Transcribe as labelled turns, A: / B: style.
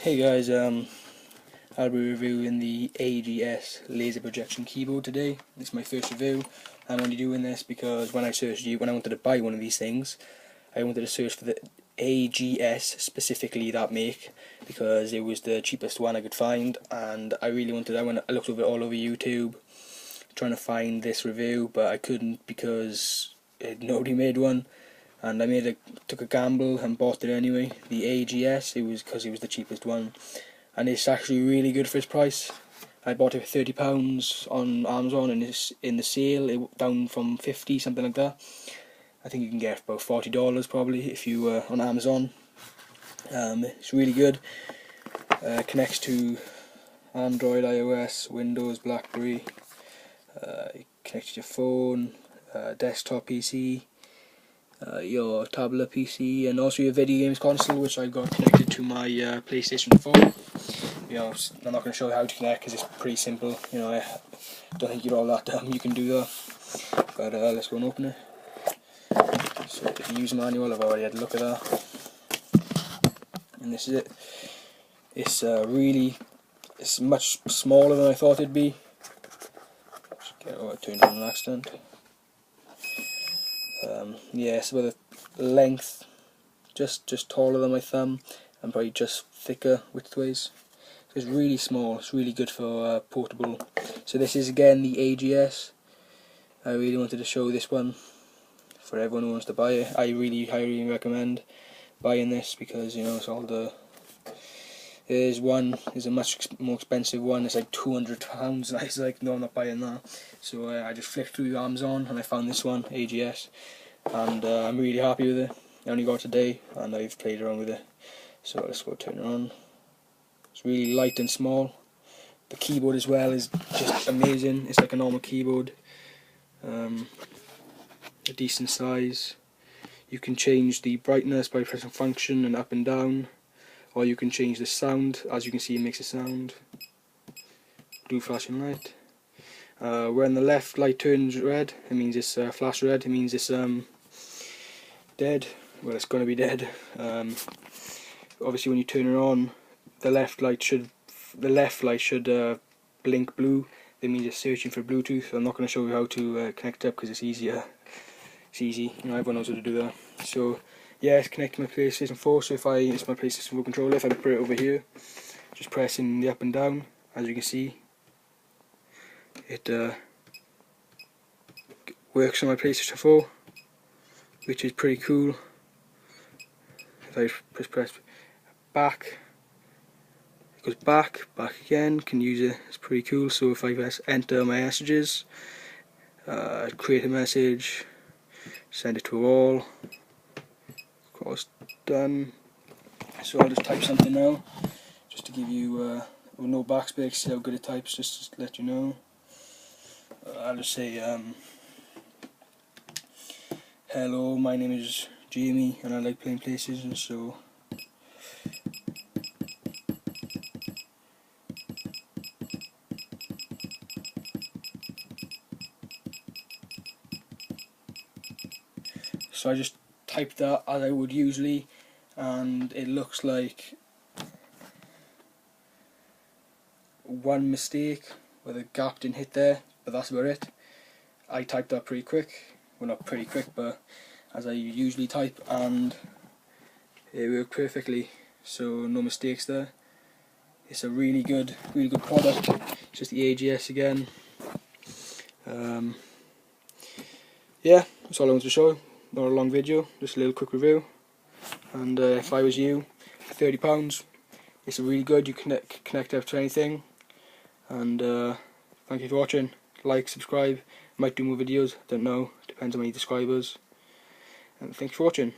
A: Hey guys, I'll be reviewing the A.G.S laser projection keyboard today. It's my first review. I'm only doing this because when I wanted to buy one of these things, I wanted to search for the A.G.S, specifically that make, because it was the cheapest one I could find, and I really wanted that. I looked over it all over YouTube trying to find this review, but I couldn't because nobody made one. And I took a gamble and bought it anyway. The A.G.S, because it was the cheapest one, and it's actually really good for its price. I bought it for £30 on Amazon, and it's in the sale. It down from 50, something like that. I think you can get it for about $40 probably if you on Amazon. It's really good. Connects to Android, iOS, Windows, BlackBerry. It connects to your phone, desktop PC. Your tablet PC, and also your video games console, which I've got connected to my PlayStation 4. I'm not going to show you how to connect because it's pretty simple. I don't think you're all that dumb. You can do that. But let's go and open it. So the user manual, I've already had a look at that. And this is it. It's much smaller than I thought it'd be. I turned on an accident. So with the length just taller than my thumb, and probably just thicker widthways. So it's really small. It's really good for portable. So this is again the A.G.S. I really wanted to show this one for everyone who wants to buy it. I really highly recommend buying this because it's all the. There's a much more expensive one. It's like £200, and I was like, no, I'm not buying that. So I just flicked through Amazon and I found this one, A.G.S, and I'm really happy with it. I only got it today and I've played around with it. So let's go turn it on. It's really light and small. The keyboard as well is just amazing. It's like a normal keyboard, a decent size. You can change the brightness by pressing function and up and down, or you can change the sound. As you can see, it makes a sound. Blue flashing light. When the left light turns red, it means it's flash red. It means it's dead. Well, it's going to be dead. Obviously, when you turn it on, the left light should blink blue. That means it's searching for Bluetooth. I'm not going to show you how to connect it up because it's easier. It's easy. Everyone knows how to do that. So yeah, it's connected to my PlayStation 4. So it's my PlayStation 4 controller. If I put it over here, just pressing the up and down, as you can see, it works on my PlayStation 4, which is pretty cool. If I press back, it goes back again. Can use it. It's pretty cool. So if I press enter my messages, create a message, send it to all. Of course, done. So I'll just type something now, just to give you with no backspace. See how good it types, just to let you know. I'll just say, hello, my name is Jamie and I like playing PlayStation, so I just typed that as I would usually, and it looks like one mistake where the gap didn't hit there, but that's about it. I typed that pretty quick. Well, not pretty quick, but as I usually type, and it worked perfectly, so no mistakes there. It's a really good product. It's just the A.G.S again. Yeah, that's all I wanted to show. Not a long video, just a little quick review. And if I was you, for £30, it's really good. You connect up to anything. And thank you for watching. Like, subscribe. Might do more videos. Don't know. Depends on how many subscribers. And thank you for watching.